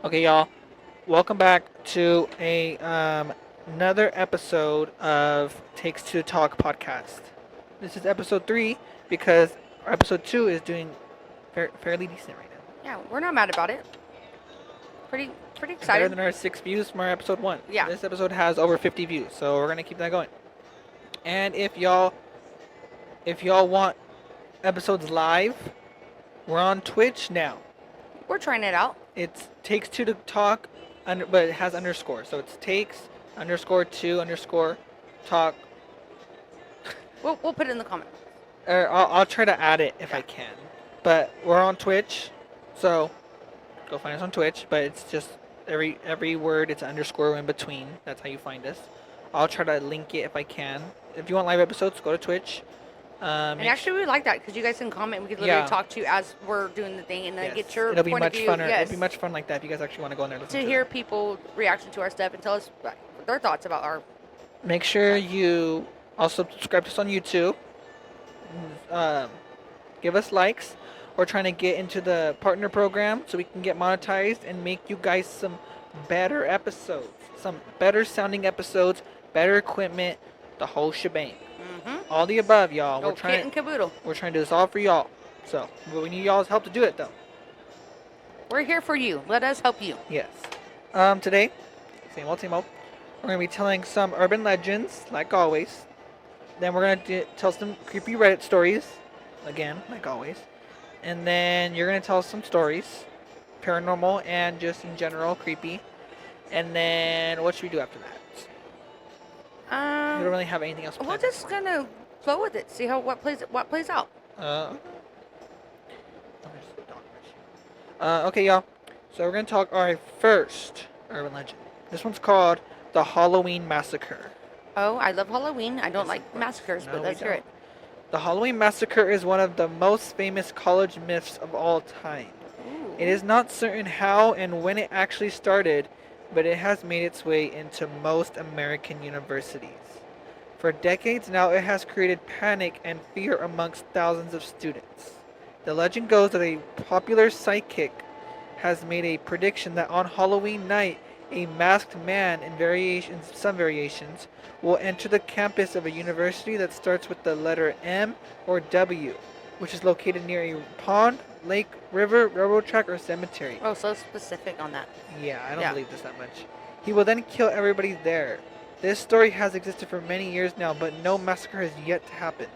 Okay, y'all. Welcome back to a another episode of Takes Two to Talk podcast. This is episode 3 because episode 2 is doing fairly decent right now. Yeah, we're not mad about it. Pretty It's better excited. than our 6 views from our episode 1. Yeah. This episode has over 50 views, so we're gonna keep that going. And if y'all want episodes live, we're on Twitch now. We're trying it out. It's Takes Two to Talk, but it has underscore. So it's takes underscore two underscore talk. We'll put it in the comments. Or I'll try to add it if I Yeah. can. But we're on Twitch, so go find us on Twitch. But it's just every word it's an underscore in between. That's how you find us. I'll try to link it if I can. If you want live episodes, go to Twitch. And actually, we like that because you guys can comment. We can literally Yeah. talk to you as we're doing the thing, and then Yes. get your It'll be point much of view. funner. Yes. It'll be much fun like that if you guys actually want to go in there and listen to to hear it. people reaction to our stuff and tell us their thoughts about our. Make sure you also subscribe to us on YouTube. Um, give us likes. We're trying to get into the partner program so we can get monetized and make you guys some better episodes, some better sounding episodes, better equipment, the whole shebang. Mm-hmm. All the above, y'all. Oh, kit and caboodle. We're trying to do this all for y'all. So, but we need y'all's help to do it though. We're here for you. Let us help you. Yes. Today, same old, same old. We're gonna be telling some urban legends, like always. Then we're gonna tell some creepy Reddit stories, again, like always. And then you're gonna tell some stories, paranormal and just in general creepy. And then what should we do after that? We don't really have anything else We're planned. just gonna go with it. See what plays out. Okay, y'all. So we're gonna talk our first urban legend. This one's called the Halloween Massacre. Oh, I love Halloween. I don't Yes, like of course. massacres, No, but we let's hear it. The Halloween Massacre is one of the most famous college myths of all time. Ooh. It is not certain how and when it actually started, but it has made its way into most American universities. For decades now, it has created panic and fear amongst thousands of students. The legend goes that a popular psychic has made a prediction that on Halloween night, a masked man in some variations, will enter the campus of a university that starts with the letter M or W, which is located near a pond, lake, river, railroad track, or cemetery. Oh, so specific on that. Yeah, I don't Yeah. believe this that much. He will then kill everybody there. This story has existed for many years now, but no massacre has yet to happen.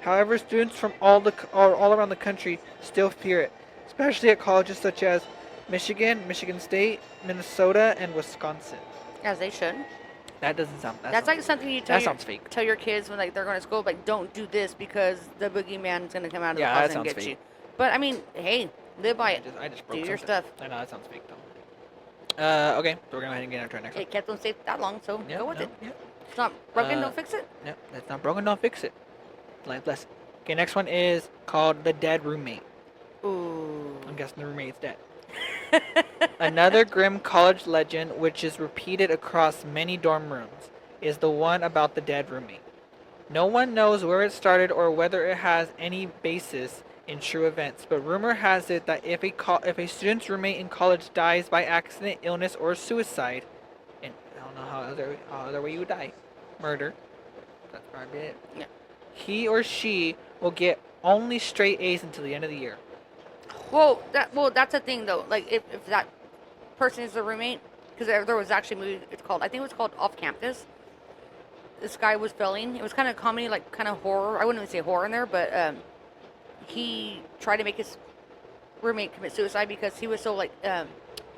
However, students from all around the country still fear it, especially at colleges such as Michigan, Michigan State, Minnesota, and Wisconsin. As they should. That doesn't sound. That's like something you that sounds fake. tell your kids when like they're going to school, like don't do this because the boogeyman's going to come out of Yeah, the that closet and sounds get fake. you. But I mean, hey, live by it. I just broke Do your something. stuff. I know that sounds fake though. Okay, so we're gonna go ahead and get into our next one. It kept them safe that long, so Yeah, go with no, it. yeah, It's not broken, Uh, don't fix it. yeah. That's not broken. Don't fix it. Life lesson. Okay, next one is called the dead roommate. Ooh. I'm guessing the roommate's dead. Another grim college legend, which is repeated across many dorm rooms, is the one about the dead roommate. No one knows where it started or whether it has any basis in true events, but rumor has it that if a student's roommate in college dies by accident, illness, or suicide, and I don't know how other way you would die, murder, that's probably it. Yeah. He or she will get only straight A's until the end of the year. Well, that's the thing though. Like if that person is the roommate, because there was actually a movie. I think it was called Off Campus. This guy was failing. It was kind of comedy, like kind of horror. I wouldn't even say horror in there, but he tried to make his roommate commit suicide because he was so like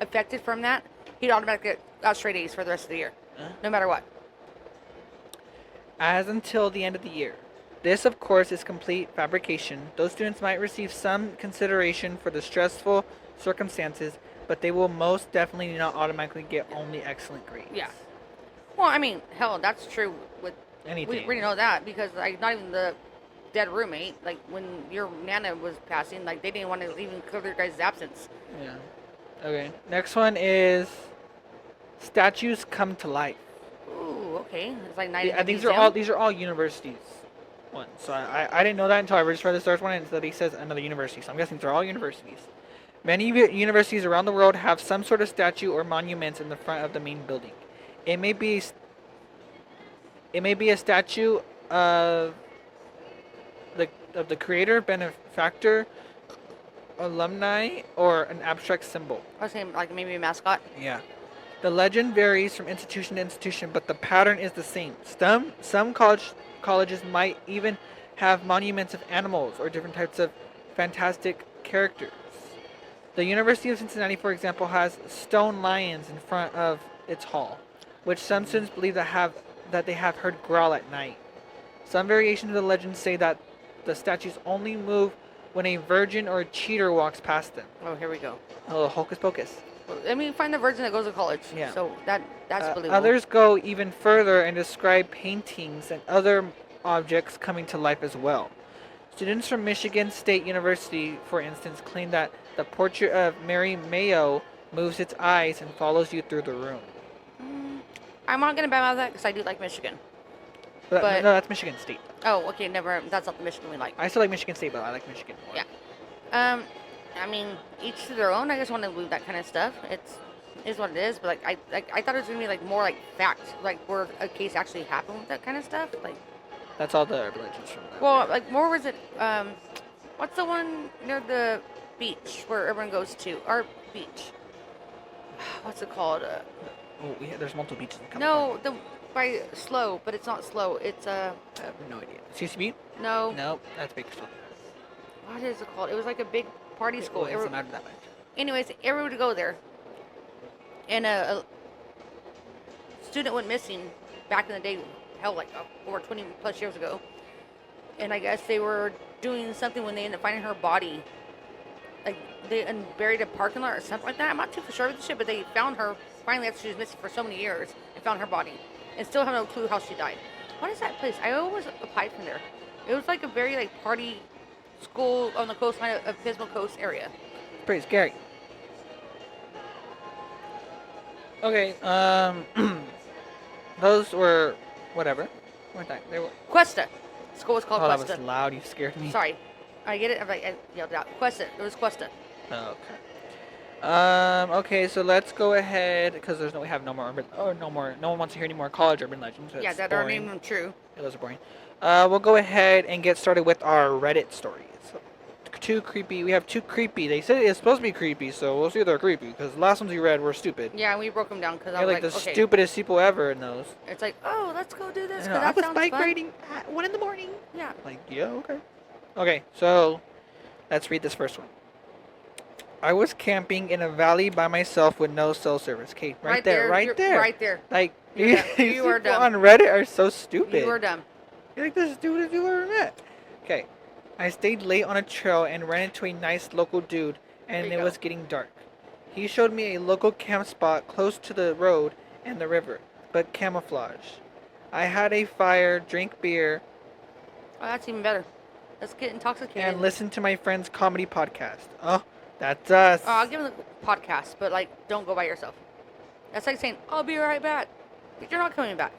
affected from that. He'd automatically got straight A's for the rest of the year, no matter what. As until the end of the year. This, of course, is complete fabrication. Those students might receive some consideration for the stressful circumstances, but they will most definitely not automatically get only excellent grades. Yeah. Well, I mean, hell, that's true with Anything. we already know that because like not even the dead roommate. Like when your nana was passing, like they didn't want to even cover their guys' absence. Yeah. Okay. Next one is statues come to life. Ooh, okay. It's like night. Yeah, these are all universities ones. So I didn't know that until I just read the first one and that he says another university. So I'm guessing they're all universities. Many universities around the world have some sort of statue or monuments in the front of the main building. It may be it may be a statue of the creator, benefactor, alumni, or an abstract symbol. I was saying like maybe a mascot. Yeah. The legend varies from institution to institution, but the pattern is the same. Some colleges might even have monuments of animals or different types of fantastic characters. The University of Cincinnati, for example, has stone lions in front of its hall, which some students believe that they have heard growl at night. Some variations of the legend say that the statues only move when a virgin or a cheater walks past them. Oh, here we go. Oh, hocus pocus. I mean, find the virgin that goes to college. Yeah. So that's believable. Others go even further and describe paintings and other objects coming to life as well. Students from Michigan State University, for instance, claim that the portrait of Mary Mayo moves its eyes and follows you through the room. I'm not gonna badmouth that because I do like Michigan. But But- no, that's Michigan State. Oh, okay, never. That's not the Michigan we like. I still like Michigan State, but I like Michigan more. Yeah. I mean, each to their own. I just want to believe that kind of stuff. Is what it is. But I thought it was gonna be like more like fact, like where a case actually happened with that kind of stuff. Like, That's all the religions from that. well, like more was it? What's the one near the beach where everyone goes to? Our beach. What's it called? There's multiple beaches in California. No, the by slow, but it's not slow. It's I have no idea. CCB? no. No, that's Bakersfield. What is it called? It was like a big party school. It doesn't matter that much. Anyways, everyone would go there. And a student went missing back in the day, hell, like over 20 plus years ago. And I guess they were doing something when they ended up finding her body. Like, they buried a parking lot or something like that. I'm not too sure with the shit, but they found her finally after she was missing for so many years and found her body. And still have no clue how she died. What is that place? I always applied from there. It was like a very, like, party school on the coastline of Pismo Coast area. Pretty scary. Okay, those were whatever. Weren't they were. Cuesta. The school was called Oh, that Cuesta. was loud. You scared me. Sorry. I get it. I yelled it out. Cuesta. It was Cuesta. Oh, okay. Okay, so let's go ahead because we have no more no one wants to hear any more college urban legends. Yeah, That's that aren't boring. even true. Those are boring. We'll go ahead and get started with our Reddit stories. Two creepy. We have two creepy. They said it's supposed to be creepy, so we'll see if they're creepy. Because the last ones we read were stupid. Yeah, we broke them down because I They're was like like, the okay. stupidest people ever in those. It's like, oh, let's go do this. You know, 'Cause I that was sounds bike fun. riding at 1 a.m. Yeah. Like, yeah, okay. Okay, so let's read this first one. I was camping in a valley by myself with no cell service. Okay, right there, right You're there. Right there. Like, You're dumb. these You are people dumb. on Reddit are so stupid. You were dumb. You're like the stupidest you ever met. Okay, I stayed late on a trail and ran into a nice local dude, and There it you was go. getting dark. He showed me a local camp spot close to the road and the river, but camouflage. I had a fire, drank beer, Oh, that's even better. Let's get intoxicated. and listened to my friend's comedy podcast. Oh, that's us. Oh, I'll give them the podcast, but like, don't go by yourself. That's like saying, I'll be right back. But you're not coming back.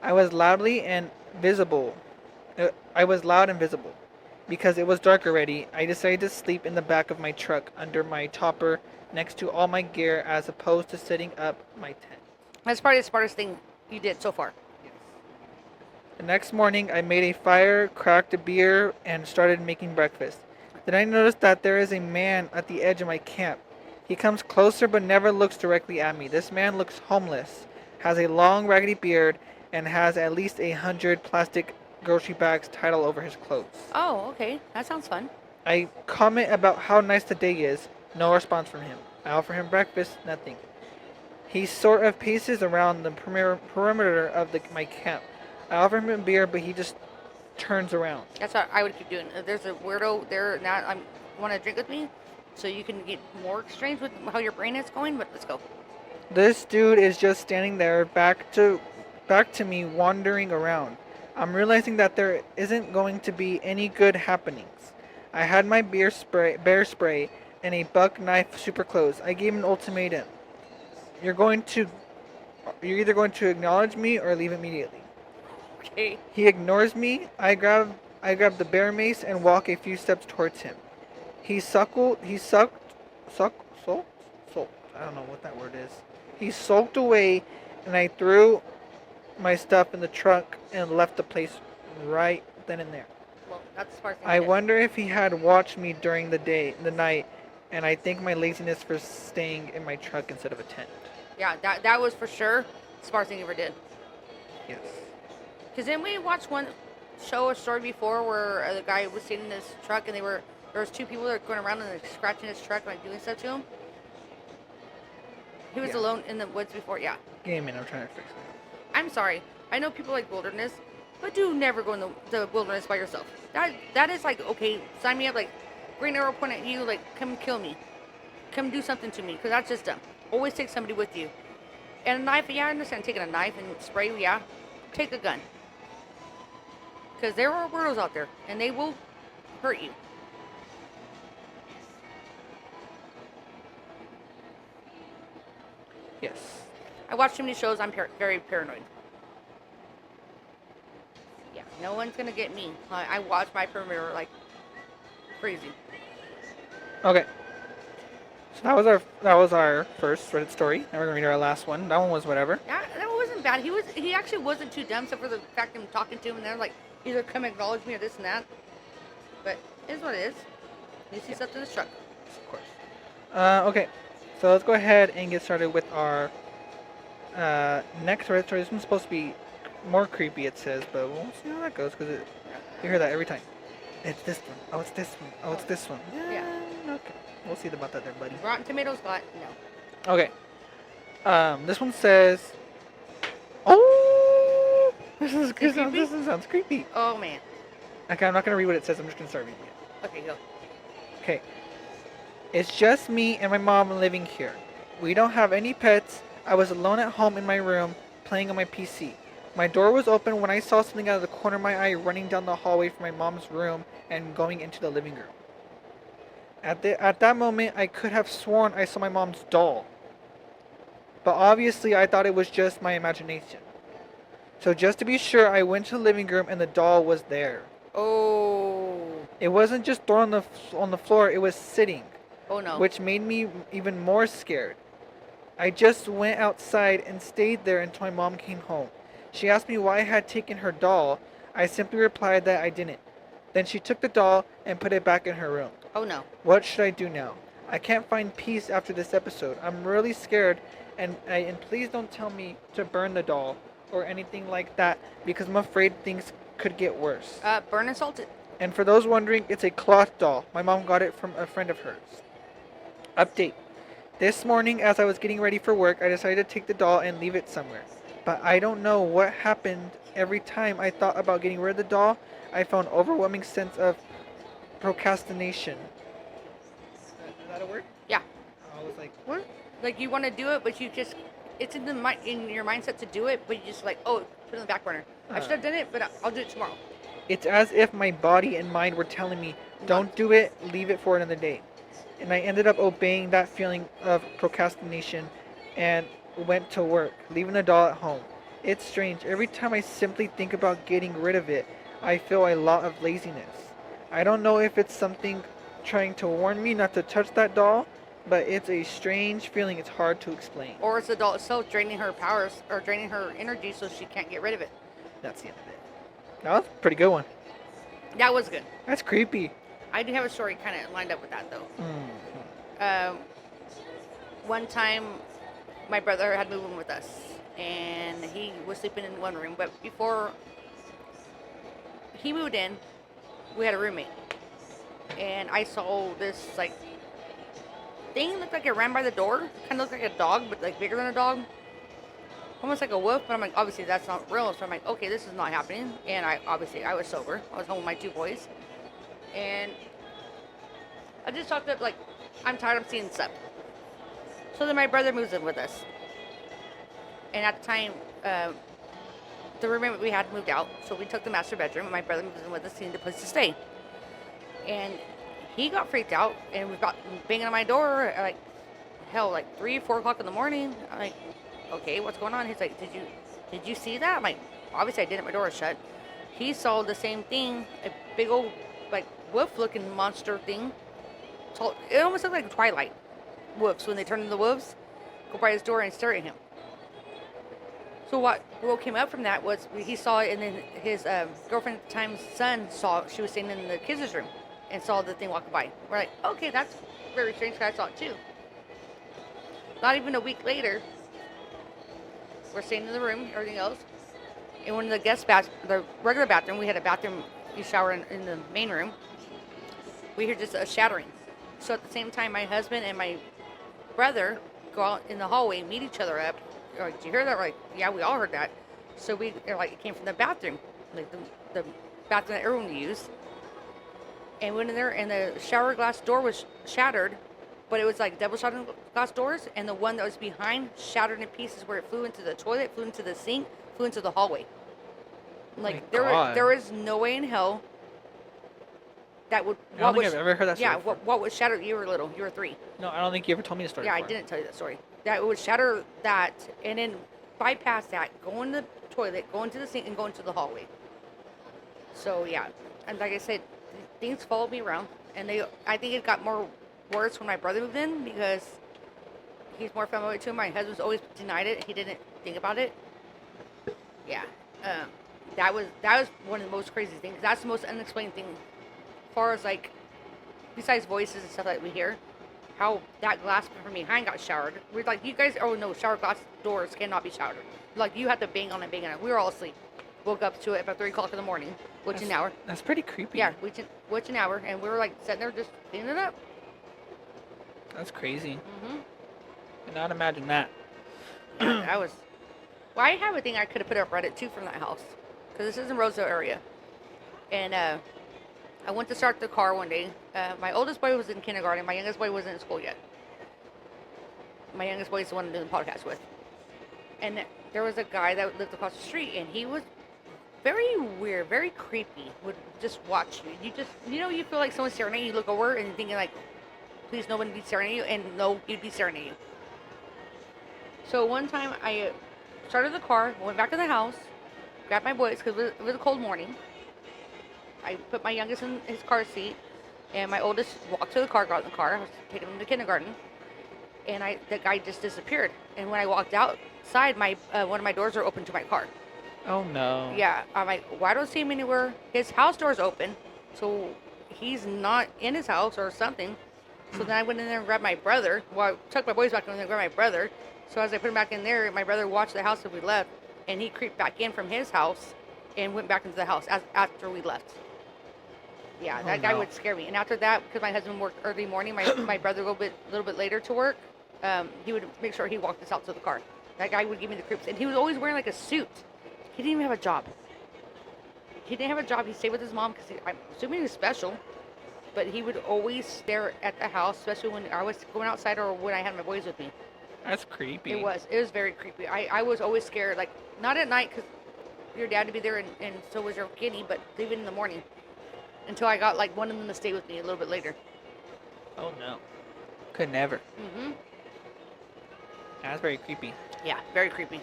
I was loudly and visible. I was loud and visible. Because it was dark already, I decided to sleep in the back of my truck under my topper next to all my gear as opposed to setting up my tent. That's probably the smartest thing you did so far. The next morning, I made a fire, cracked a beer, and started making breakfast. Then I noticed that there is a man at the edge of my camp. He comes closer but never looks directly at me. This man looks homeless, has a long raggedy beard, and has at least 100 plastic grocery bags tied all over his clothes. Oh, okay. That sounds fun. I comment about how nice the day is. No response from him. I offer him breakfast. Nothing. He sort of paces around the perimeter of my camp. I offer him a beer, but he just turns around. That's what I would keep doing. If there's a weirdo there now, I'm want to drink with me, so you can get more strange with how your brain is going. But let's go. This dude is just standing there, back to me, wandering around. I'm realizing that there isn't going to be any good happenings. I had my bear spray, and a buck knife super close. I gave him an ultimatum. You're either going to acknowledge me or leave immediately. Okay. He ignores me. I grab the bear mace and walk a few steps towards him. Soaked. I don't know what that word is. He soaked away, and I threw my stuff in the truck and left the place right then and there. Well, that's as far as I I did. wonder if he had watched me during the night, and I think my laziness for staying in my truck instead of a tent. Yeah, that was for sure as far as I ever did. Yes. Because then we watched one show, a story before where the guy was sitting in his truck and there was two people that were going around and like, scratching his truck and like doing stuff to him. He was Yeah. alone in the woods before. Yeah. Game in. I'm trying to fix it. I'm sorry. I know people like wilderness, but do never go in the wilderness by yourself. That is like, okay, sign me up. Like, green arrow point at you. Like, come kill me. Come do something to me. Because that's just dumb. Always take somebody with you. And a knife, yeah, I understand taking a knife and spray, yeah. Take a gun. Because there are weirdos out there, and they will hurt you. Yes. I watch too many shows, I'm very paranoid. Yeah, no one's going to get me. I watch my perimeter like crazy. Okay. So that was our first Reddit story. Now we're gonna read our last one. That one was whatever. Yeah, that wasn't bad. He actually wasn't too dumb, except for the fact that I'm talking to him and they're like, either come acknowledge me or this and that. But it is what it is. He sees something in his truck. Of course. Okay. So let's go ahead and get started with our next Reddit story. This one's supposed to be more creepy, it says, but we'll see how that goes because you hear that every time. It's this one. Oh, it's this one. Oh, it's this one. Yeah. Okay. We'll see about that there, buddy. Rotten Tomatoes got no. Okay. This one says. Oh, Creepy? this sounds creepy. Oh man. Okay, I'm not gonna read what it says. I'm just gonna start reading it. Okay, go. Okay. It's just me and my mom living here. We don't have any pets. I was alone at home in my room playing on my PC. My door was open when I saw something out of the corner of my eye running down the hallway from my mom's room and going into the living room. At that moment, I could have sworn I saw my mom's doll. But obviously, I thought it was just my imagination. So just to be sure, I went to the living room and the doll was there. Oh. It wasn't just thrown on the floor, it was sitting, Oh no. which made me even more scared. I just went outside and stayed there until my mom came home. She asked me why I had taken her doll. I simply replied that I didn't. Then she took the doll and put it back in her room. Oh no. What should I do now? I can't find peace after this episode. I'm really scared, and please don't tell me to burn the doll or anything like that because I'm afraid things could get worse. Burn and salt it. And for those wondering, it's a cloth doll. My mom got it from a friend of hers. Update. This morning, as I was getting ready for work, I decided to take the doll and leave it somewhere. But I don't know what happened. Every time I thought about getting rid of the doll, I found an overwhelming sense of procrastination. Is that a word? Yeah. I was like, what? Like you want to do it, but you just it's in your mindset to do it, but you just like, oh, put it on the back burner. I should have done it, but I'll do it tomorrow. It's as if my body and mind were telling me, don't do it, leave it for another day. And I ended up obeying that feeling of procrastination and went to work, leaving the doll at home. It's strange. Every time I simply think about getting rid of it, I feel a lot of laziness. I don't know if it's something trying to warn me not to touch that doll, but it's a strange feeling. It's hard to explain. Or it's the doll itself draining her powers or draining her energy so she can't get rid of it. That's the end of it. That was a pretty good one. That was good. That's creepy. I do have a story kind of lined up with that though. Mm-hmm. One time, my brother had moved in with us, and he was sleeping in one room. But before he moved in, we had a roommate, and I saw this like thing looked like it ran by the door. Kind of looked like a dog, but like bigger than a dog, almost like a wolf. But I'm like, obviously that's not real. So I'm like, okay, this is not happening. And I was sober. I was home with my two boys, and I just talked up like, I'm tired. I'm seeing stuff. So then my brother moves in with us. And at the time, the roommate we had moved out. So we took the master bedroom, and my brother moves in with us. He needed a place to stay. And he got freaked out, and we got banging on my door at like, hell, like 3, 4 o'clock in the morning. I'm like, okay, what's going on? He's like, did you see that? I'm like, obviously I didn't. My door was shut. He saw the same thing, a big old, like, wolf-looking monster thing So it almost looked like Twilight wolves when they turn into the wolves. Go by his door and stare at him. So what came up from that was he saw it, and then his girlfriend at the time's son saw she was sitting in the kids' room and saw the thing walking by. We're like, okay, that's very strange. 'Cause I saw it too. Not even a week later, we're staying in the room, everything else, and when the the regular bathroom, we had a bathroom, you shower in the main room. We hear just a shattering. So at the same time, my husband and my brother go out in the hallway, meet each other up. They're like, did you hear that? We're like, yeah, we all heard that. So they're like, it came from the bathroom, like the bathroom that everyone used. And went in there, and the shower glass door was shattered, but it was like double shattered glass doors, and the one that was behind shattered in pieces where it flew into the toilet, flew into the sink, flew into the hallway. Like there is no way in hell that would. I don't think I've ever heard that story. Yeah, what was shattered? You were little. You were 3. No, I don't think you ever told me the story. Yeah, before. I didn't tell you that story. That would shatter that, and then bypass that, go in the toilet, go into the sink, and go into the hallway. So yeah, and like I said, things followed me around, and I think it got more worse when my brother moved in because he's more familiar to him. My husband's always denied it; he didn't think about it. Yeah, that was one of the most crazy things. That's the most unexplained thing, as far as like, besides voices and stuff that we hear. How that glass from behind got showered. We're like, you guys, oh no, shower glass doors cannot be showered. Like, you have to bang on it. We were all asleep. Woke up to it about 3 o'clock in the morning, witching an hour. That's pretty creepy. Yeah, witching an hour, and we were like sitting there just cleaning it up. That's crazy. Mm-hmm. Cannot imagine that. Yeah, that was. Well, I have a thing I could have put up Reddit too from that house, because this is in Roseville area, and I went to start the car one day. My oldest boy was in kindergarten. My youngest boy wasn't in school yet. My youngest boy is the one I'm doing the podcast with. And there was a guy that lived across the street, and he was very weird, very creepy. Would just watch you. You feel like someone's staring at you. You look over and you're thinking like, please nobody be staring at you. And no, he'd be staring at you. So one time I started the car, went back to the house, grabbed my boys because it was a cold morning. I put my youngest in his car seat, and my oldest walked to the car, got in the car. I was taking him to kindergarten, and the guy just disappeared. And when I walked outside, one of my doors were open to my car. Oh no. Yeah, I'm like, well, I don't see him anywhere. His house door's open, so he's not in his house or something. So then I went in there and grabbed my brother. Well, I took my boys back in there and grabbed my brother. So as I put him back in there, my brother watched the house that we left, and he creeped back in from his house and went back into the house after we left. Yeah, that guy would scare me. And after that, because my husband worked early morning, my brother a little bit later to work, he would make sure he walked us out to the car. That guy would give me the creeps. And he was always wearing like a suit. He didn't even have a job. He stayed with his mom because I'm assuming he was special. But he would always stare at the house, especially when I was going outside or when I had my boys with me. That's creepy. It was very creepy. I was always scared, like, not at night because your dad would be there and so was your kitty, but even in the morning. Until I got like one of them to stay with me a little bit later. Oh no. Could never. Mm-hmm. That's very creepy. Yeah, very creepy.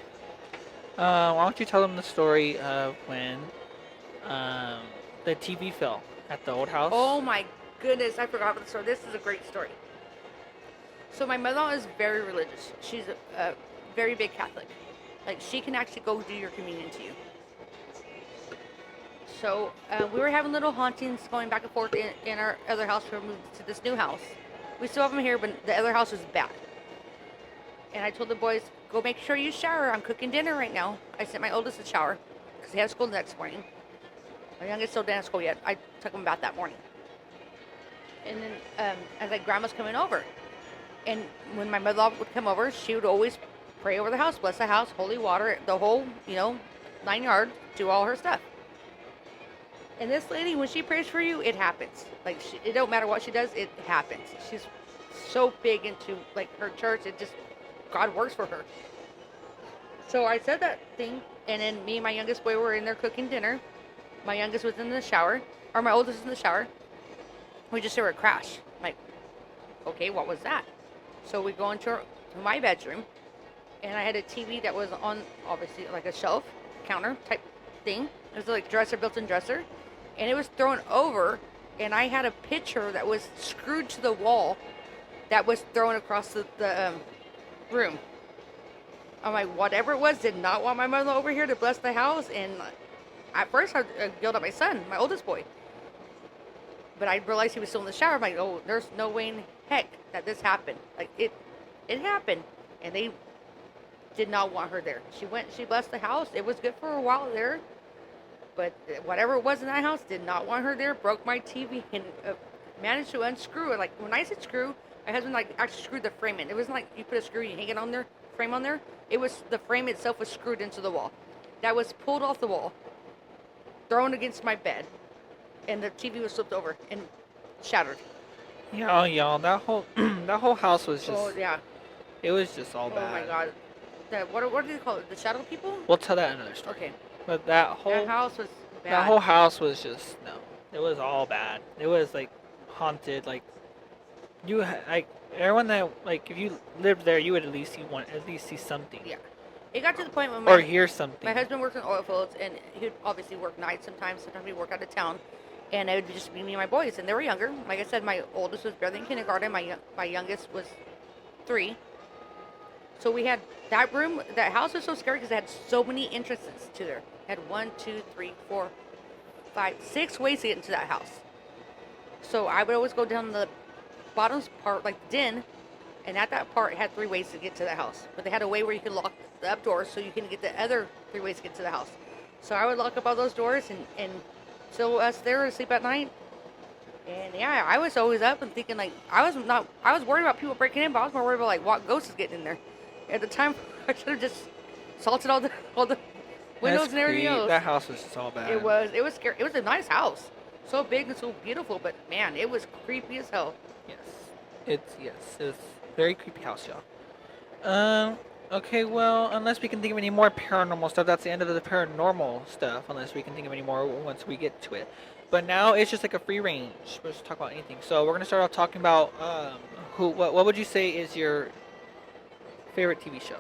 Why don't you tell them the story of when the TV fell at the old house? Oh my goodness, I forgot about the story. This is a great story. So my mother is very religious. She's a very big Catholic. Like, she can actually go do your communion to you. So we were having little hauntings going back and forth in our other house. We moved to this new house. We still have them here, but the other house was bad. And I told the boys, go make sure you shower. I'm cooking dinner right now. I sent my oldest to shower because he had school the next morning. My youngest still didn't have school yet. I took him about that morning. And then I was like, Grandma's coming over. And when my mother would come over, she would always pray over the house, bless the house, holy water, the whole, 9 yards, do all her stuff. And this lady, when she prays for you, it happens. Like, it don't matter what she does, it happens. She's so big into, like, her church, God works for her. So I said that thing, and then me and my youngest boy were in there cooking dinner. My youngest was in the shower, or my oldest was in the shower. We just heard a crash. I'm like, okay, what was that? So we go into my bedroom, and I had a TV that was on, obviously, like a shelf, counter type thing. It was like built-in dresser, and it was thrown over and I had a picture that was screwed to the wall that was thrown across the room. I'm like, whatever it was, did not want my mother over here to bless the house. And at first, I yelled at my son, my oldest boy. But I realized he was still in the shower. I'm like, oh, there's no way in heck that this happened. Like, it happened. And they did not want her there. She blessed the house. It was good for a while there. But whatever it was in that house, did not want her there. Broke my TV and managed to unscrew it. Like, when I said screw, my husband, like, actually screwed the frame in. It wasn't like you put a screw, you hang it on there, frame on there. It was, the frame itself was screwed into the wall. That was pulled off the wall, thrown against my bed, and the TV was flipped over and shattered. Yeah, y'all, that whole that whole house was just. Oh, yeah. It was just all Oh, bad. my God. What do they call it? The shadow people? We'll tell that in another story. Okay. But That house was bad. that whole house was just no. It was all bad. It was like haunted. Like like everyone that like if you lived there, you would at least see something. Yeah. It got to the point when Or hear something. my husband worked in oil fields, and he would obviously work nights sometimes. Sometimes we'd work out of town. And it would just be me and my boys. And they were younger. Like I said, my oldest was barely in kindergarten. My youngest was 3. So we had that room. That house was so scary because it had so many entrances to there. It had 1, 2, 3, 4, 5, 6 ways to get into that house. So I would always go down the bottom part, like the den, and at that part it had 3 ways to get to the house. But they had a way where you could lock the up doors so you can get the other 3 ways to get to the house. So I would lock up all those doors and so us there to sleep at night. And yeah, I was always up and thinking like I was worried about people breaking in, but I was more worried about like what ghost is getting in there. At the time, I should have just salted all the windows and everything else. That house was just all bad. It was scary. It was a nice house, so big and so beautiful, but man, it was creepy as hell. Yes, it was a very creepy house, y'all. Okay, well, unless we can think of any more paranormal stuff, that's the end of the paranormal stuff. Unless we can think of any more once we get to it. But now it's just like a free range. We're just talk about anything. So we're gonna start off talking about what would you say is your favorite TV show?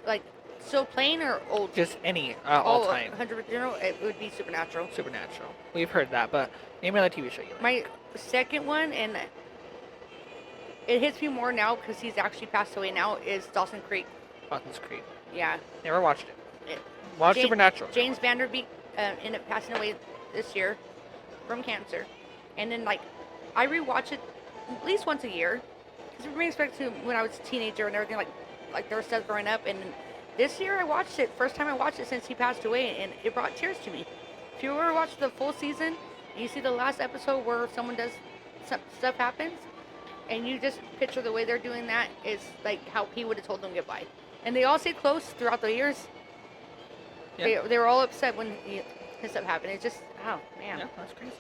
Like still playing or old? Just any all time. 100. It would be Supernatural. Supernatural. We've heard that, but name another TV show you like. My second one, and it hits me more now because he's actually passed away now, is Dawson Creek. Dawson's Creek. Yeah. Never watched it. It- Watch Supernatural. James Vanderbeek ended up passing away this year from cancer. And then, like, I rewatch it at least once a year. Because it brings me back to when I was a teenager and everything, like there was stuff growing up. And this year I watched it, first time I watched it since he passed away, and it brought tears to me. If you ever watch the full season, you see the last episode where someone does, stuff happens, and you just picture the way they're doing that is like how he would have told them goodbye. And they all stayed close throughout the years. Yeah. They were all upset when his stuff happened. It's just, oh man. Yeah, that's crazy.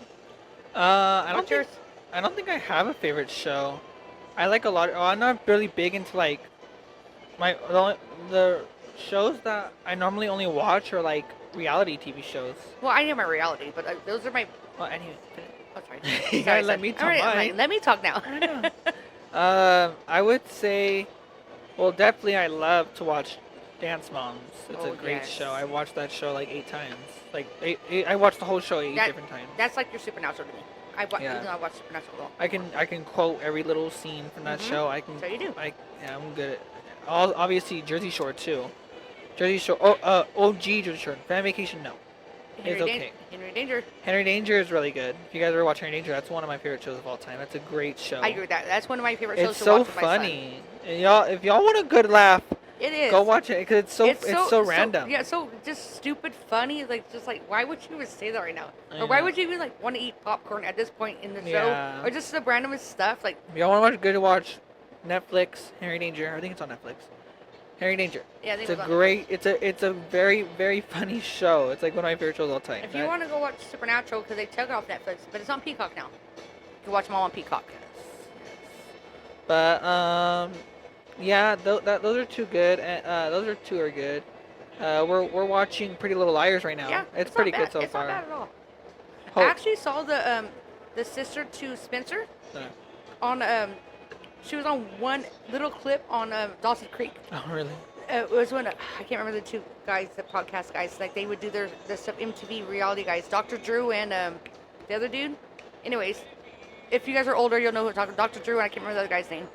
I What's yours? don't think I have a favorite show. I like a lot. I'm not really big into like the shows that I normally only watch are like reality TV shows. Well, I know my reality, but those are my. Well, anyway, Oh, sorry. you Sorry, gotta let sorry. me talk All right, I'm mine. like, let me talk now. I know. I would say, well, definitely I love to watch Dance Moms. It's Oh, a great yes. show. I watched that show like 8 times. Like I watched the whole show 8 different times. That's like your Supernatural to me. Yeah. Even though I watch Supernatural at all. I can quote every little scene from that Mhm. show. I can. So you do. Yeah, I'm good. Obviously Jersey Shore too. Jersey Shore. OG Jersey Shore. Fan Vacation, no. It's okay. Henry Danger. Henry Danger is really good. If you guys ever watch Henry Danger, that's one of my favorite shows of all time. That's a great show. I agree with that. That's one of my favorite shows It's to so watch with my son. funny. And y'all, if y'all want a good laugh, It is. go watch it because it's so random. Yeah, so just stupid funny. Like, just like, why would you even say that right now? I Or why know. would you even like want to eat popcorn at this point in the Yeah. show? Or just the randomest stuff. Like, If y'all want to watch Netflix, Henry Danger. I think it's on Netflix. Henry Danger. yeah, I think It's a it was on- great. It's a very very funny show. It's like one of my favorite shows of all time. If you want to go watch Supernatural, because they took it off Netflix, but it's on Peacock now. You can watch them all on Peacock. But yeah, those are two good. Those are two are good. We're watching Pretty Little Liars right now. Yeah, it's not pretty bad. good so it's far. not bad at all. I Hope- actually saw the sister to Spencer Uh, on she was on one little clip on Dawson Creek. oh really? It was when I can't remember the two guys, the podcast guys, like they would do the stuff MTV reality guys, Dr. Drew and the other dude. Anyways, if you guys are older, you'll know who I'm talking. Dr. Drew, and I can't remember the other guy's name.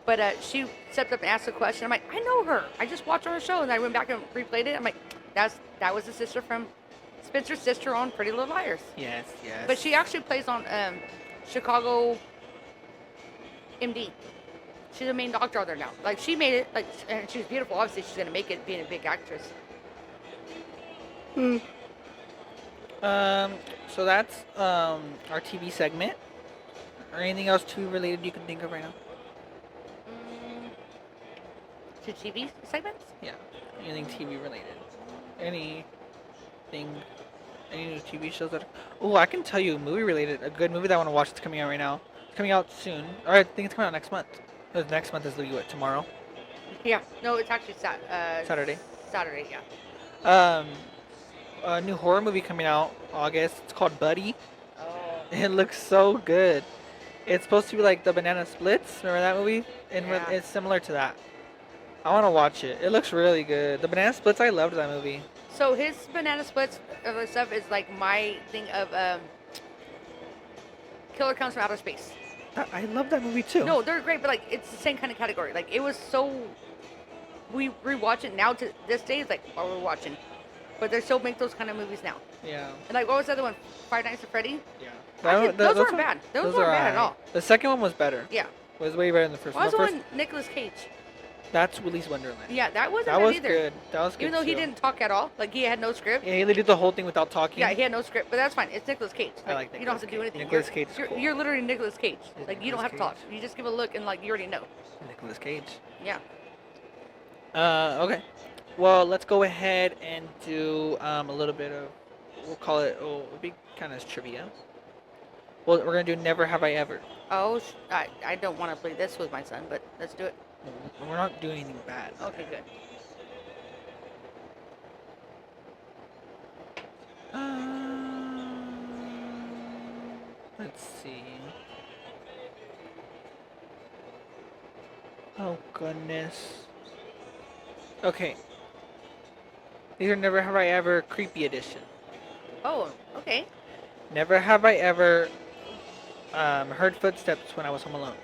But she stepped up and asked a question. I'm like, I know her. I just watched her on a show, and I went back and replayed it. I'm like, that was the sister from Spencer's sister on Pretty Little Liars. Yes, yes. But she actually plays on Chicago MD. She's the main doctor out there now. Like, she made it. Like, and she's beautiful. Obviously, she's gonna make it being a big actress. So that's our TV segment. Or anything else too related you can think of right now? To TV segments? Yeah, anything TV related. Anything, any new TV shows that? Oh, I can tell you movie related. A good movie that I want to watch that's coming out right now. It's coming out soon. Or I think it's coming out next month. Next month is literally what, tomorrow? Yeah. No, it's actually Saturday. Saturday, yeah. A new horror movie coming out August. It's called Buddy. Oh. It looks so good. It's supposed to be like the Banana Splits. Remember that movie? And Yeah. it's similar to that. I want to watch it. It looks really good. The Banana Splits, I loved that movie. So his Banana Splits stuff is like my thing of Killer Comes from Outer Space. I love that movie too. No, they're great, but like it's the same kind of category. Like it was so. We rewatch it now to this day. It's like what we're watching, but they still make those kind of movies now. Yeah. And like what was the other one? Five Nights at Freddy. Yeah. Those weren't bad. Those weren't bad at all. The second one was better. Yeah. It was way better than the first What was one. the The first, one? Nicolas Cage. that's Willy's Wonderland. Yeah, that wasn't That bad was either. good. That was good. Even though he too. didn't talk at all, like he had no script. Yeah, he did the whole thing without talking. Yeah, he had no script, but that's fine. It's Nicolas Cage. I like You don't have to Nicolas do Cage. anything. Nicolas Cage is You're, cool. you're literally Nicolas Cage. He's Like you don't have to Nicolas talk. You just give a look and like you already know. Nicolas Cage. Yeah. Okay. Well, let's go ahead and do a little bit of, we'll call it, it'll be kind of trivia. Well, we're going to do Never Have I Ever. Oh, I don't want to play this with my son, but let's do it. We're not doing anything bad. Okay, good. Let's see. Oh, goodness. Okay. These are Never Have I Ever Creepy Edition. Oh, okay. Never have I ever heard footsteps when I was home alone.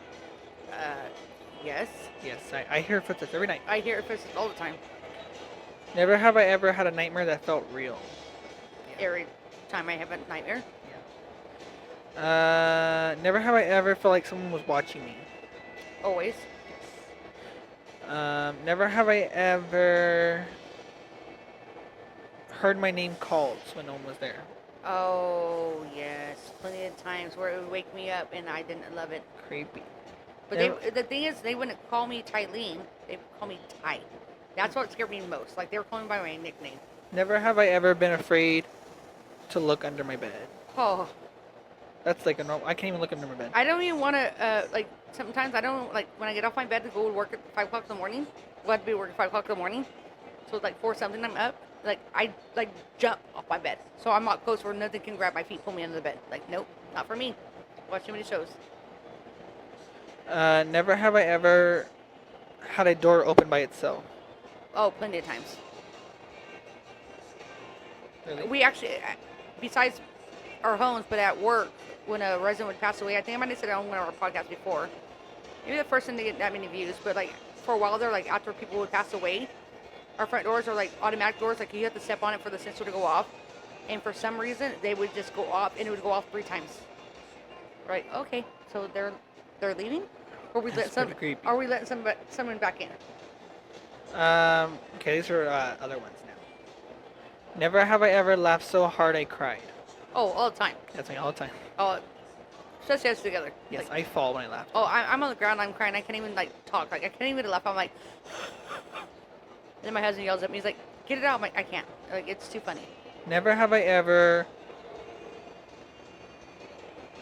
Yes. Yes, I hear footsteps every night. I hear it all the time. Never have I ever had a nightmare that felt real. Every time I have a nightmare. Never have I ever felt like someone was watching me. Always. Never have I ever heard my name called when no one was there. Oh, yes. Plenty of times where it would wake me up and I didn't love it. Creepy. But Never- the thing is, they wouldn't call me Tylene. They would call me Ty. That's what scared me most. Like, they were calling me by my nickname. Never have I ever been afraid to look under my bed. Oh, That's like a normal. I can't even look under my bed. I don't even want to, like, sometimes I don't, like, when I get off my bed to go to work at 5 o'clock in the morning, we'll have to be working at 5 o'clock in the morning. So it's like 4 something, I'm up. Like, I, like, jump off my bed. So I'm not close where nothing can grab my feet, pull me under the bed. Like, nope, not for me. Watch too many shows. Never have I ever had a door open by itself. Oh, plenty of times. Really? We actually, besides our homes, but at work, when a resident would pass away, I think I might have said it on one of our podcasts before. Maybe the first time to get that many views, but like for a while there, like after people would pass away, our front doors are like automatic doors, like you have to step on it for the sensor to go off. And for some reason, they would just go off, and it would go off 3 times. Right? Okay, so they're leaving, or we That's pretty creepy. are we letting someone back in? Okay, these are other ones now. Never have I ever laughed so hard I cried. Oh, all the time. That's me all the time. Oh, especially us together. Yes, Like, I fall when I laugh. oh, I'm on the ground. I'm crying. I can't even like talk. Like I can't even laugh. I'm like, and then my husband yells at me. He's like, "Get it out!" I'm like, "I can't. Like it's too funny." Never have I ever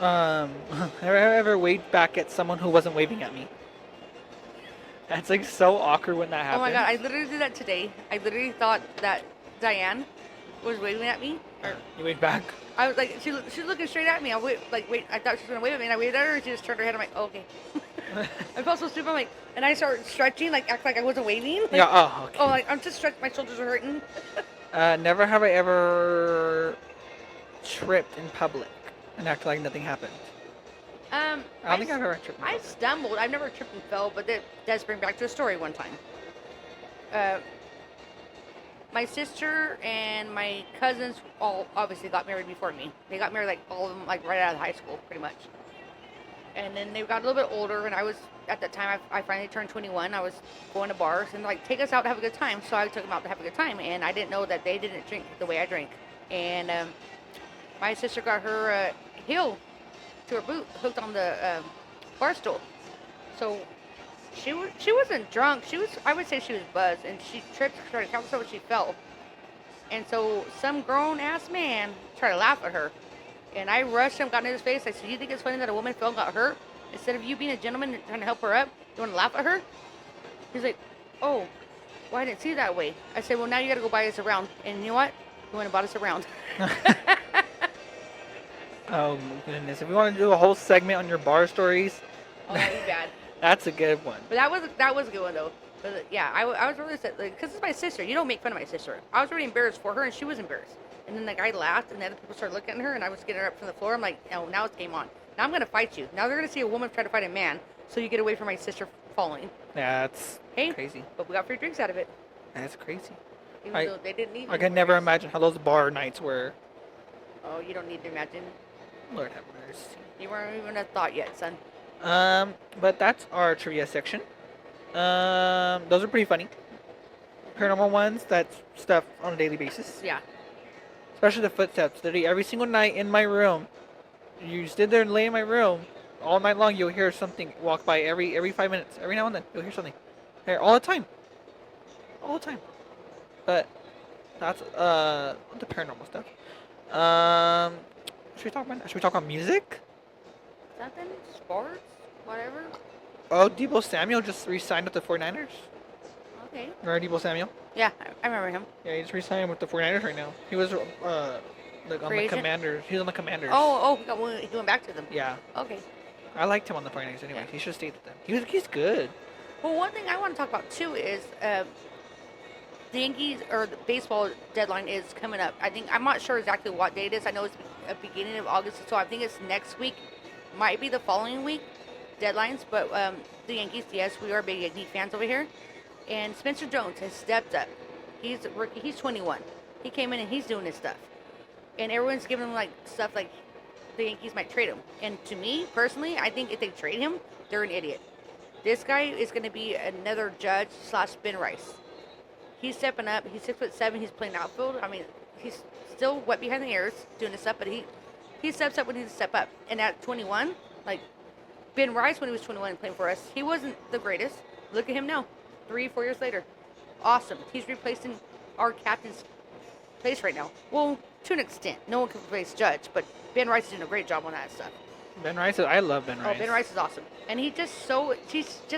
never have I ever waved back at someone who wasn't waving at me. That's like so awkward when that happens. Oh my god! I literally did that today. I literally thought that Diane was waving at me. Or You waved back. I was like, she's looking straight at me. I wait. I thought she was gonna wave at me, and I waved at her, and she just turned her head. I'm like, oh, okay. I felt so stupid. I'm like, and I started stretching, like act like I wasn't waving. Like, Yeah. Oh, okay. oh, like I'm just stretching. My shoulders are hurting. Never have I ever tripped in public. and act like nothing happened. I don't I, think I've ever tripped I myself. stumbled. I've never tripped and fell, but that does bring back to a story one time. Uh, my sister and my cousins all obviously got married before me. They got married like all of them like right out of high school, pretty much. And then they got a little bit older, and I was at that time I finally turned 21. I was going to bars and like take us out to have a good time, so I took them out to have a good time, and I didn't know that they didn't drink the way I drink. And my sister got her heel to her boot hooked on the bar stool, so she wasn't drunk. She was, I would say she was buzzed, and she tripped, started counting, so she fell. And so some grown ass man tried to laugh at her. And I rushed him, got in his face. I said, "You think it's funny that a woman fell and got hurt? Instead of you being a gentleman and trying to help her up, you want to laugh at her?" He's like, "Oh, well, I didn't see it that way." I said, "Well, now you got to go buy us a round." And you know what? He went and bought us a round. Oh my goodness! If we want to do a whole segment on your bar stories, Oh, you bad. that's a good one. But that was a good one though. But yeah, I was really upset because it's my sister. You don't make fun of my sister. I was really embarrassed for her, and she was embarrassed. And then the guy laughed, and the other people started looking at her, and I was getting her up from the floor. I'm like, "No, now it's game on. Now I'm gonna fight you. Now they're gonna see a woman try to fight a man, so you get away from my sister falling." That's Hey, crazy. but we got free drinks out of it, That's crazy. even though they didn't need. I any can more never drinks. imagine how those bar nights were. Oh, you don't need to imagine. Lord have mercy. You weren't even a thought yet, son. But that's our trivia section. Those are pretty funny. Paranormal ones, that's stuff on a daily basis. Yeah. Especially the footsteps. Literally every single night in my room. You sit there and lay in my room all night long. You'll hear something walk by every 5 minutes. Every now and then, you'll hear something. Here, all the time. All the time. But that's the paranormal stuff. Should we talk about? Should we talk about music? Something, sports, whatever. Oh, Debo Samuel just re-signed with the 49ers. Okay. Remember Debo Samuel? Yeah, I remember him. Yeah, he's re-signed with the 49ers right now. He was like on Free the agent? Commanders. He was on the Commanders. He went back to them. Yeah, Okay. I liked him on the 49ers anyway. Yeah. He should have stayed with them. He's good. Well, one thing I want to talk about too is the Yankees or the baseball deadline is coming up. I'm not sure exactly what date it is. I know it's a beginning of August, so I think it's next week. Might be the following week deadlines, but the Yankees, yes, we are big Yankee fans over here. And Spencer Jones has stepped up. He's a rookie. He's 21. He came in and he's doing his stuff. And everyone's giving him like stuff like the Yankees might trade him. And to me personally, I think if they trade him, they're an idiot. This guy is going to be another Judge / Ben Rice. He's stepping up. He's 6'7". He's playing outfield. I mean, he's still wet behind the ears doing his stuff, but he steps up when he needs to step up. And at 21, like Ben Rice when he was 21 and playing for us, he wasn't the greatest. Look at him now, 3-4 years later. Awesome. He's replacing our captain's place right now. Well, to an extent. No one can replace Judge, but Ben Rice is doing a great job on that stuff. Ben Rice, I love Ben Rice. Oh, Ben Rice is awesome. And he's just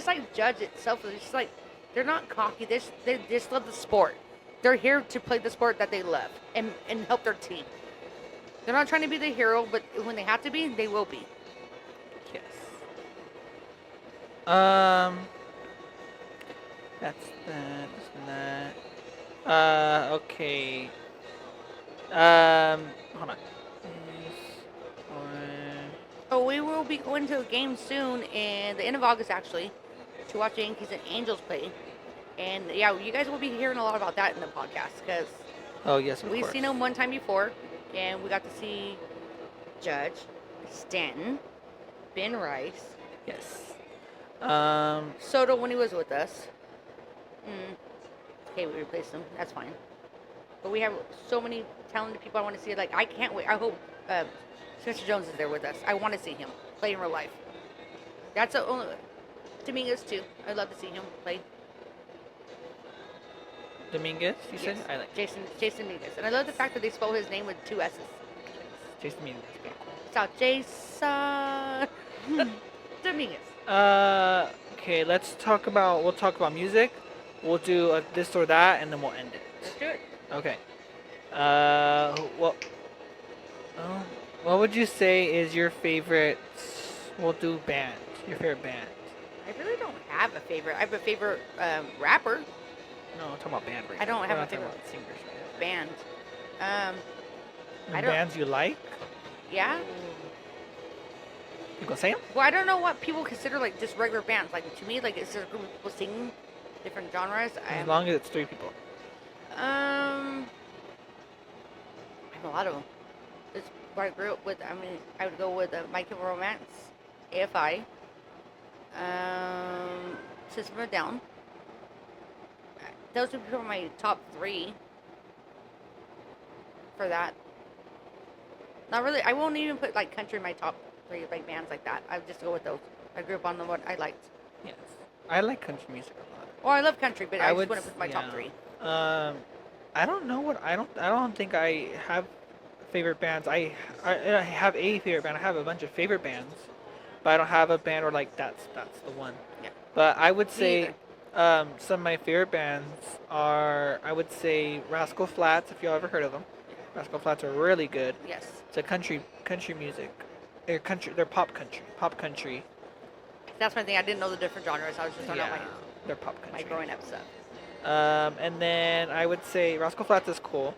like Judge itself. It's just like, they're not cocky. They just love the sport. They're here to play the sport that they love and help their team. They're not trying to be the hero, but when they have to be, they will be. Yes. That's that. Okay. Hold on. Oh, we will be going to a game soon in the end of August, actually, to watch the Yankees and Angels play. And yeah, you guys will be hearing a lot about that in the podcast because Oh yes, of we've course. seen them one time before, and we got to see Judge, Stanton, Ben Rice, Yes. Soto when he was with us. Okay, we replaced him. That's fine. But we have so many talented people I want to see. Like, I can't wait. I hope Spencer Jones is there with us. I want to see him play in real life. That's the only. Dominguez, too. I'd love to see him play. Dominguez, you said? Yes. I like Jason Dominguez. And I love the fact that they spell his name with 2 S's. Jason Dominguez. So, Jason Dominguez. Okay, we'll talk about music. We'll do this or that, and then we'll end it. Let's do it. Okay. What would you say is your favorite? We'll do band. Your favorite band? I really don't have a favorite. I have a favorite rapper. No, I'm talking about band right I don't now. have We're a not talking favorite about singers right band. now. I The don't- bands you like? Yeah. You gonna say them? Well, I don't know what people consider like just regular bands. Like to me, like it's just a group of people singing different genres. As long as it's 3 people. I have a lot of them. It's what I grew up with. I mean, I would go with My Chemical Romance, AFI, System of a Down. Those would be my top 3 for that. Not really. I won't even put like country in my top 3 like bands like that. I would just go with those. I grew up on the what I liked. Yes. I like country music a lot. Well, I love country, but I just would wouldn't put my top 3. I don't know what I don't think I have favorite bands. I have a favorite band. I have a bunch of favorite bands, but I don't have a band where like that's the one. Yeah. But I would Me say either. some of my favorite bands are, I would say, Rascal Flatts, if y'all ever heard of them. Rascal Flatts are really good. Yes. It's a country music. They're pop country. That's my thing. I didn't know the different genres. I was just talking Yeah, about they're pop my country. growing up stuff. And then I would say Rascal Flatts is cool.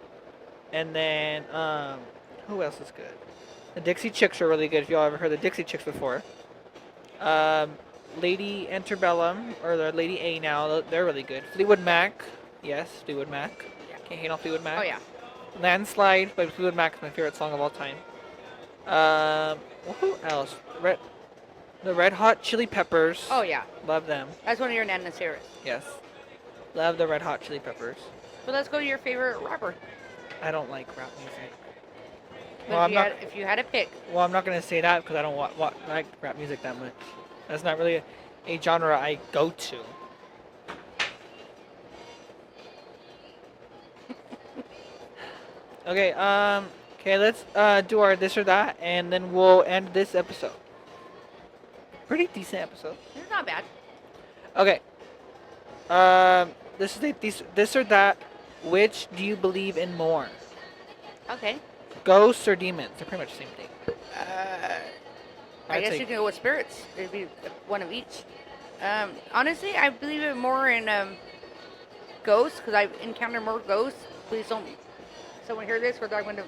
And then who else is good? The Dixie Chicks are really good. If y'all ever heard the Dixie Chicks before. Lady Antebellum, or the Lady A now, they're really good. Fleetwood Mac, yes, Fleetwood Mac. Yeah. Can't hate on Fleetwood Mac. Oh yeah. Landslide by Fleetwood Mac is my favorite song of all time. Who else? The Red Hot Chili Peppers. Oh yeah. Love them. That's one of your Nana's favorites. Yes. Love the Red Hot Chili Peppers. But let's go to your favorite rapper. I don't like rap music. But Well, if you had to pick, Well, I'm not gonna say that because I don't like rap music that much. That's not really a genre I go to. Okay. Okay. Let's do our this or that, and then we'll end this episode. Pretty decent episode. it's not bad. Okay. This is this or that. Which do you believe in more? Okay. Ghosts or demons? They're pretty much the same thing. I I'd guess say- you can go with spirits. It'd be one of each. Honestly, I believe it more in ghosts because I've encountered more ghosts. Please don't someone hear this, or I'm going to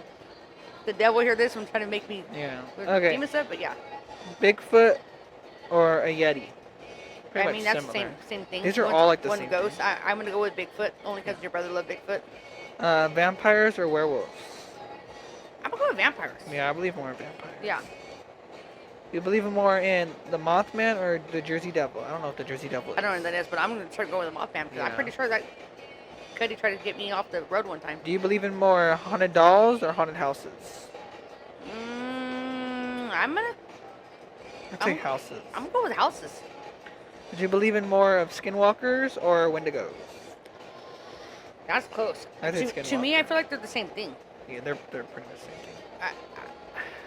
the devil hear this and try to make me Yeah. with Okay. demon stuff. But yeah, Bigfoot or a Yeti? Pretty I much mean that's the similar. same thing. These are all like the one same ghost. thing. I'm going to go with Bigfoot only because your brother loved Bigfoot. Vampires or werewolves? I'm going to go with vampires. Yeah, I believe more in vampires. Yeah. You believe more in the Mothman or the Jersey Devil? I don't know if the Jersey Devil is. I don't know what that is, but I'm going to try to go with the Mothman because I'm Yeah. pretty sure that Cuddy tried to get me off the road one time. Do you believe in more haunted dolls or haunted houses? I'm gonna I'd say I'm- houses. I'm gonna go with houses. Do you believe in more of skinwalkers or wendigos? That's close. I think To me, I Skinwalker. feel like they're the same thing. Yeah, they're pretty much the same thing.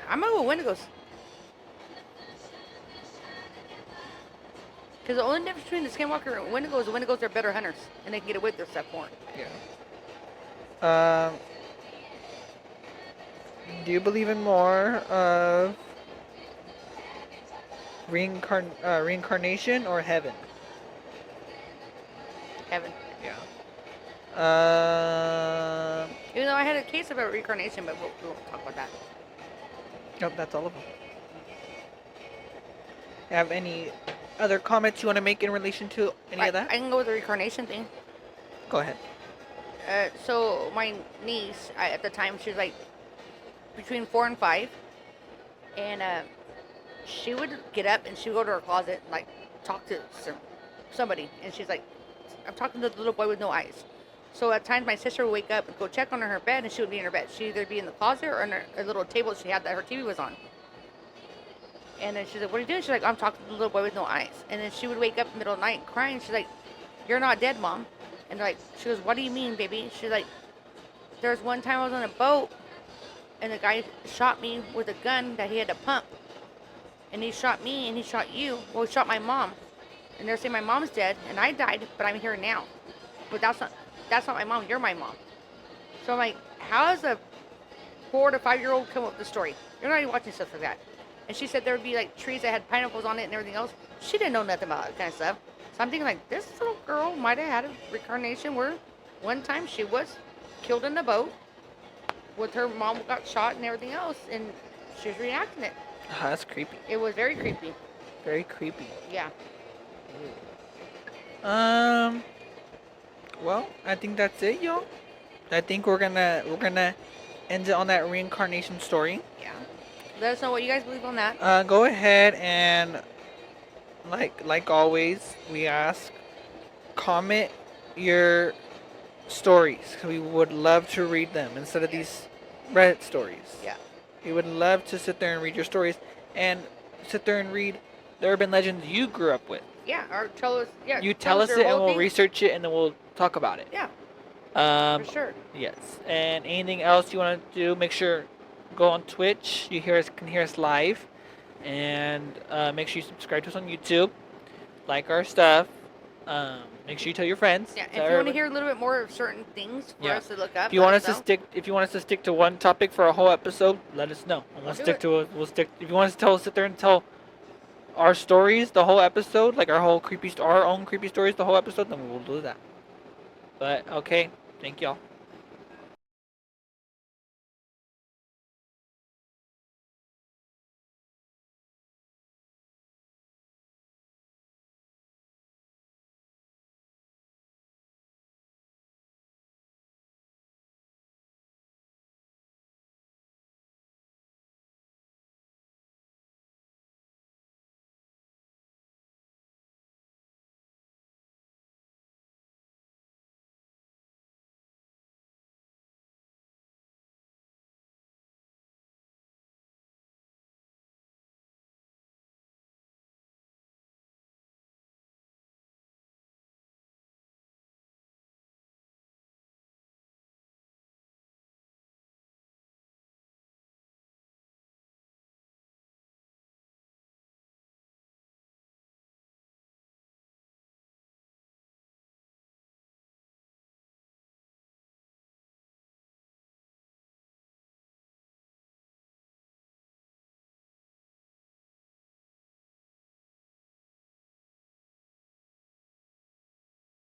I'm gonna go with Wendigos. Because the only difference between the Skinwalker and Wendigos is the Wendigos are better hunters and they can get away with their stuff more. Yeah. Do you believe in more of reincarnation or heaven? Heaven. Yeah. Even though I had a case about reincarnation, but we won't talk about that. Nope, that's all of them. Have any other comments you want to make in relation to any of that? I can go with the reincarnation thing. Go ahead. So my niece, at the time, she was like between 4 and 5, and she would get up and she would go to her closet and like talk to somebody, and she's like, "I'm talking to the little boy with no eyes." So at times my sister would wake up and go check on her bed, and she would be in her bed. She'd either be in the closet or on a little table she had that her TV was on. And then she's like, "What are you doing?" She's like, "I'm talking to the little boy with no eyes." And then she would wake up in the middle of the night crying. She's like, "You're not dead, Mom." And they're like, she goes, "What do you mean, baby?" She's like, "There's one time I was on a boat, and the guy shot me with a gun that he had to pump. And he shot me, and he shot you. Well, he shot my mom. And they're saying my mom's dead, and I died, but I'm here now. But that's not my mom. You're my mom." So I'm like, how does a 4 to 5-year-old come up with the story? You're not even watching stuff like that. And she said there would be like trees that had pineapples on it and everything else. She didn't know nothing about that kind of stuff. So I'm thinking like, this little girl might have had a reincarnation where one time she was killed in the boat with her mom got shot and everything else, and she was reenacting it. That's creepy. It was very creepy. Very creepy. Yeah. Um. Well, I think that's it, y'all. I think we're gonna end it on that reincarnation story. Yeah. Let us know what you guys believe on that. Go ahead and like always, we ask, comment your stories. We would love to read them instead of these Reddit stories. Yeah. We would love to sit there and read your stories and sit there and read the urban legends you grew up with. Yeah. Or tell us. Yeah. You tell us your it and whole we'll thing. research it and then we'll talk about it. Yeah. For sure. Yes. And anything else you want to do, make sure go on Twitch. You can hear us live, and make sure you subscribe to us on YouTube. Like our stuff. Make sure you tell your friends. Yeah. If tell you want to everybody. hear a little bit more of certain things for Yeah. us to look up. If you want let us to know. if you want us to stick to one topic for a whole episode, let us know. And we'll do stick it. to it. We'll stick. If you want us to sit there and tell our stories the whole episode, like our own creepy stories the whole episode, then we'll do that. But okay, thank y'all.